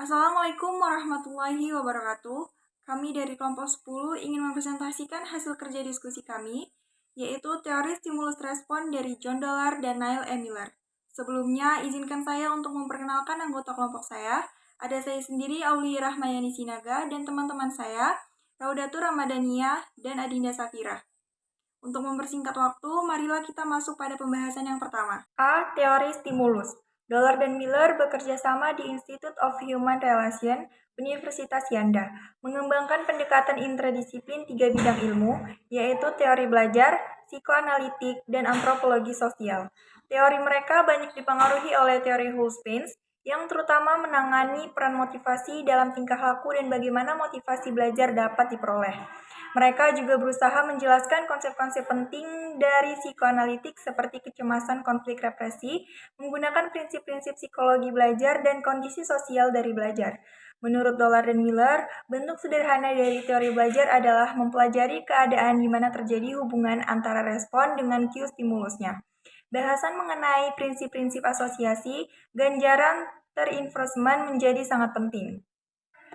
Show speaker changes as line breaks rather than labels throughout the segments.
Assalamualaikum warahmatullahi wabarakatuh. Kami dari kelompok 10 ingin mempresentasikan hasil kerja diskusi kami, yaitu teori stimulus respon dari John Dollar dan Niall E. Miller. Sebelumnya, izinkan saya untuk memperkenalkan anggota kelompok saya. Ada saya sendiri, Aulia Rahmayani Sinaga, dan teman-teman saya, Raudatur Ramadania dan Adinda Safira. Untuk mempersingkat waktu, marilah kita masuk pada pembahasan yang pertama. A. Teori stimulus. Dollar dan Miller bekerja sama di Institute of Human Relations, Universitas Yanda, mengembangkan pendekatan interdisiplin 3 bidang ilmu, yaitu teori belajar, psikoanalitik, dan antropologi sosial. Teori mereka banyak dipengaruhi oleh teori Hull-Spence, yang terutama menangani peran motivasi dalam tingkah laku dan bagaimana motivasi belajar dapat diperoleh. Mereka juga berusaha menjelaskan konsep-konsep penting dari psikoanalitik seperti kecemasan konflik represi, menggunakan prinsip-prinsip psikologi belajar dan kondisi sosial dari belajar. Menurut Dollar dan Miller, bentuk sederhana dari teori belajar adalah mempelajari keadaan di mana terjadi hubungan antara respon dengan cue stimulusnya. Bahasan mengenai prinsip-prinsip asosiasi, ganjaran reinforcement menjadi sangat penting.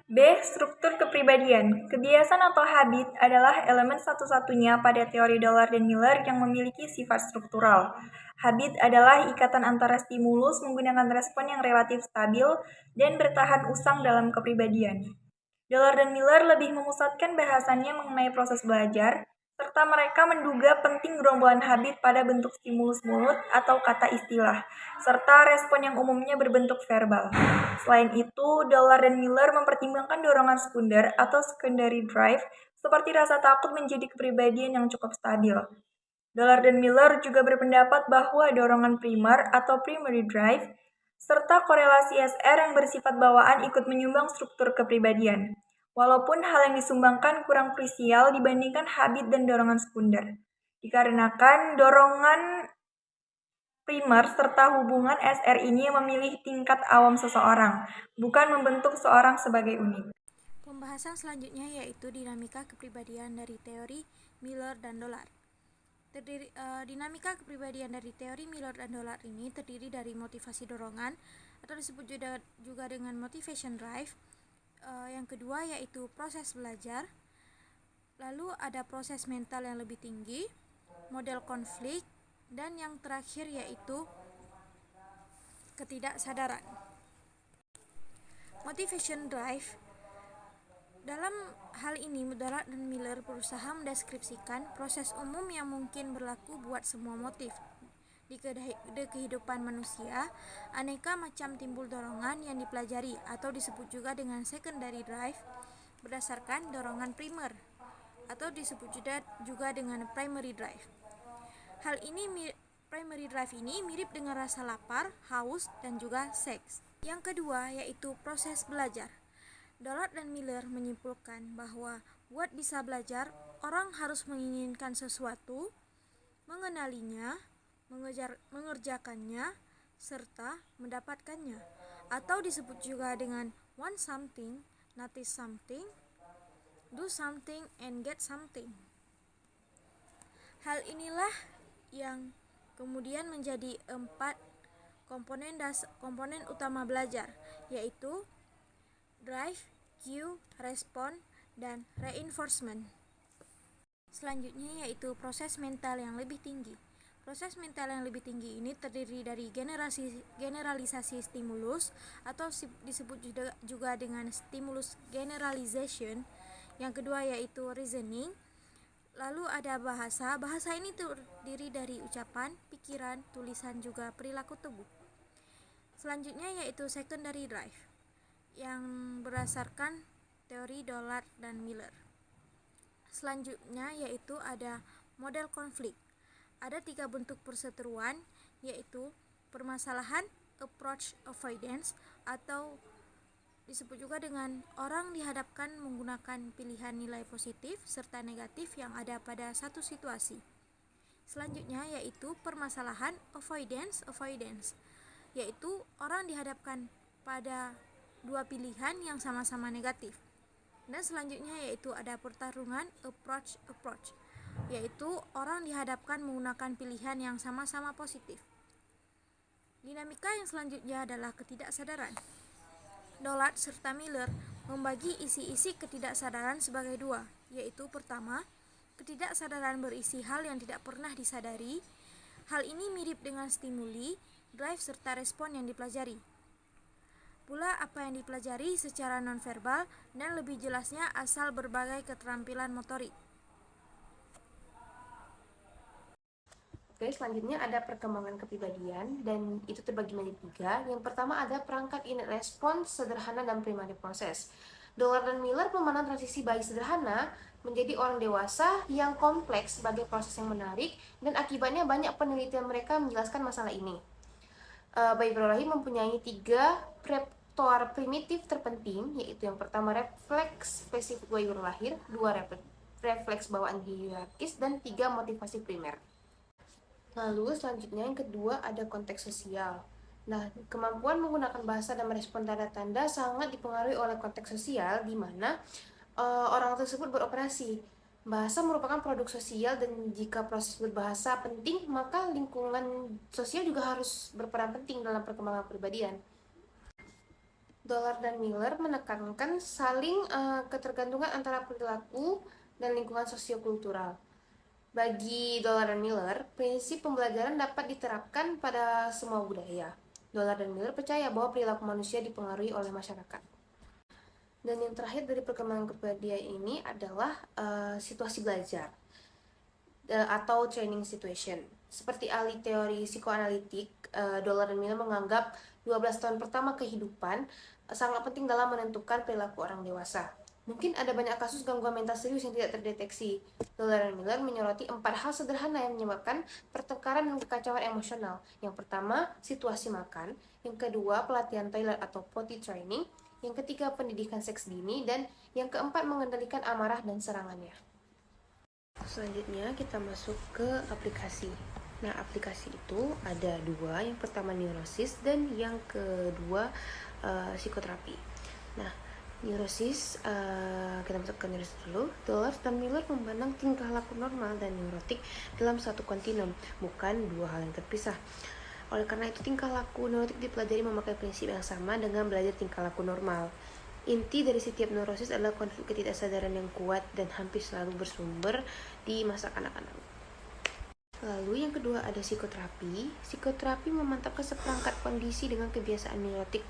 B. Struktur kepribadian. Kebiasaan atau habit adalah elemen satu-satunya pada teori Dollar dan Miller yang memiliki sifat struktural. Habit adalah ikatan antara stimulus menggunakan respon yang relatif stabil dan bertahan usang dalam kepribadian. Dollar dan Miller lebih memusatkan bahasannya mengenai proses belajar, serta mereka menduga penting gerombolan habit pada bentuk stimulus mulut atau kata istilah, serta respon yang umumnya berbentuk verbal. Selain itu, Dollar dan Miller mempertimbangkan dorongan sekunder atau secondary drive, seperti rasa takut menjadi kepribadian yang cukup stabil. Dollar dan Miller juga berpendapat bahwa dorongan primer atau primary drive, serta korelasi SR yang bersifat bawaan ikut menyumbang struktur kepribadian. Walaupun hal yang disumbangkan kurang krusial dibandingkan habit dan dorongan sekunder. Dikarenakan dorongan primer serta hubungan SR ini memilih tingkat awam seseorang, bukan membentuk seorang sebagai unik.
Pembahasan selanjutnya yaitu dinamika kepribadian dari teori Miller dan Dollar. Dinamika kepribadian dari teori Miller dan Dollar ini terdiri dari motivasi dorongan atau disebut juga dengan motivation drive. Yang kedua yaitu proses belajar. Lalu ada proses mental yang lebih tinggi, model konflik, dan yang terakhir yaitu ketidaksadaran. Motivation drive. Dalam hal ini, Dollar dan Miller berusaha mendeskripsikan proses umum yang mungkin berlaku buat semua motif. Di kehidupan manusia, aneka macam timbul dorongan yang dipelajari atau disebut juga dengan secondary drive berdasarkan dorongan primer atau disebut juga dengan primary drive. Primary drive ini mirip dengan rasa lapar, haus, dan juga seks. Yang kedua yaitu proses belajar. Dollar dan Miller menyimpulkan bahwa buat bisa belajar, orang harus menginginkan sesuatu, mengenalinya, mengerjakannya, serta mendapatkannya, atau disebut juga dengan want something, notice something, do something, and get something. Hal inilah yang kemudian menjadi 4 komponen utama belajar, yaitu drive, cue, respon, dan reinforcement. Selanjutnya yaitu proses mental yang lebih tinggi. Proses mental yang lebih tinggi ini terdiri dari generalisasi stimulus atau disebut juga dengan stimulus generalization. Yang kedua yaitu reasoning. Lalu ada bahasa. Bahasa ini terdiri dari ucapan, pikiran, tulisan, juga perilaku tubuh. Selanjutnya yaitu secondary drive yang berdasarkan teori Dollar dan Miller. Selanjutnya yaitu ada model konflik. Ada 3 bentuk perseteruan, yaitu permasalahan, approach avoidance, atau disebut juga dengan orang dihadapkan menggunakan pilihan nilai positif serta negatif yang ada pada satu situasi. Selanjutnya yaitu permasalahan avoidance, yaitu orang dihadapkan pada 2 pilihan yang sama-sama negatif. Dan selanjutnya yaitu ada pertarungan approach, yaitu orang dihadapkan menggunakan pilihan yang sama-sama positif. Dinamika yang selanjutnya adalah ketidaksadaran. Dollard serta Miller membagi isi-isi ketidaksadaran sebagai dua, yaitu pertama, ketidaksadaran berisi hal yang tidak pernah disadari. Hal ini mirip dengan stimuli, drive serta respon yang dipelajari. Pula apa yang dipelajari secara nonverbal dan lebih jelasnya asal berbagai keterampilan motorik.
Oke, selanjutnya ada perkembangan kepribadian dan itu terbagi menjadi tiga. Yang pertama ada perangkat unit respons sederhana dan primary proses. Dollard dan Miller memandang transisi bayi sederhana menjadi orang dewasa yang kompleks sebagai proses yang menarik dan akibatnya banyak penelitian mereka menjelaskan masalah ini. Bayi baru lahir mempunyai tiga repertoire primitif terpenting, yaitu yang pertama refleks spesifik bayi baru lahir, dua refleks bawaan hierarkis, dan tiga motivasi primer. Lalu selanjutnya yang kedua ada konteks sosial. Nah, kemampuan menggunakan bahasa dan merespon tanda-tanda sangat dipengaruhi oleh konteks sosial di mana orang tersebut beroperasi. Bahasa merupakan produk sosial dan jika proses berbahasa penting, maka lingkungan sosial juga harus berperan penting dalam perkembangan kepribadian. Dollard dan Miller menekankan saling ketergantungan antara perilaku dan lingkungan sosiokultural. Bagi Dollard dan Miller, prinsip pembelajaran dapat diterapkan pada semua budaya. Dollard dan Miller percaya bahwa perilaku manusia dipengaruhi oleh masyarakat. Dan yang terakhir dari perkembangan kepribadian ini adalah situasi belajar atau training situation. Seperti ahli teori psikoanalitik, Dollard dan Miller menganggap 12 tahun pertama kehidupan sangat penting dalam menentukan perilaku orang dewasa. Mungkin ada banyak kasus gangguan mental serius yang tidak terdeteksi. Dollard dan Miller menyoroti 4 hal sederhana yang menyebabkan pertengkaran dan kekacauan emosional. Yang pertama, situasi makan. Yang kedua, pelatihan toilet atau potty training. Yang ketiga, pendidikan seks dini. Dan yang keempat, mengendalikan amarah dan serangannya. Selanjutnya kita masuk ke aplikasi. Nah, aplikasi itu ada dua. Yang pertama neurosis dan yang kedua psikoterapi. Nah, neurosis, kita masuk ke neurosis dulu. Dollard dan Miller memandang tingkah laku normal dan neurotik dalam satu kontinum, bukan dua hal yang terpisah. Oleh karena itu, tingkah laku neurotik dipelajari memakai prinsip yang sama dengan belajar tingkah laku normal. Inti dari setiap neurosis adalah konflik ketidaksadaran yang kuat dan hampir selalu bersumber di masa kanak-kanak. Lalu yang kedua ada psikoterapi. Psikoterapi memantapkan seperangkat kondisi dengan kebiasaan neurotik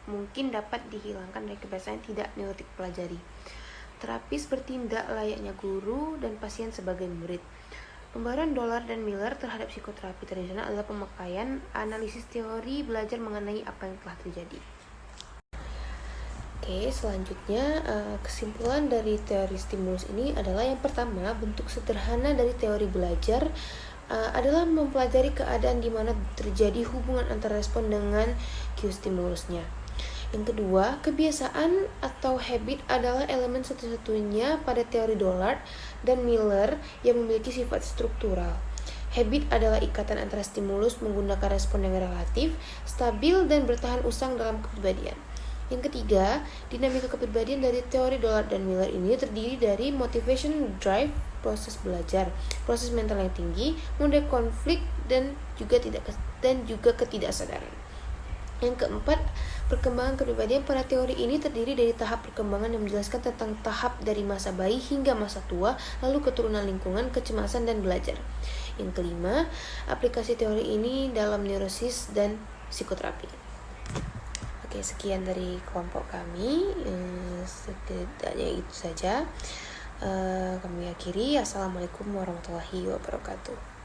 mungkin dapat dihilangkan dari kebiasaan tidak neurotik pelajari. Terapis bertindak layaknya guru dan pasien sebagai murid. Pembaruan Dollard dan Miller terhadap psikoterapi tradisional adalah pemakaian analisis teori belajar mengenai apa yang telah terjadi. Oke, selanjutnya kesimpulan dari teori stimulus ini adalah yang pertama, bentuk sederhana dari teori belajar adalah mempelajari keadaan di mana terjadi hubungan antara respon dengan cue stimulusnya. Yang kedua, kebiasaan atau habit adalah elemen satu-satunya pada teori Dollard dan Miller yang memiliki sifat struktural. Habit adalah ikatan antara stimulus menggunakan respon yang relatif, stabil, dan bertahan usang dalam kepribadian. Yang ketiga, dinamika kepribadian dari teori Dollard dan Miller ini terdiri dari motivation, drive, proses belajar, proses mental yang tinggi, mode konflik, dan juga ketidaksadaran. Yang keempat, perkembangan kepribadian pada teori ini terdiri dari tahap perkembangan yang menjelaskan tentang tahap dari masa bayi hingga masa tua, lalu keturunan lingkungan, kecemasan, dan belajar. Yang kelima, aplikasi teori ini dalam neurosis dan psikoterapi. Oke, sekian dari kelompok kami. Setidaknya itu saja. Kami akhiri. Assalamualaikum warahmatullahi wabarakatuh.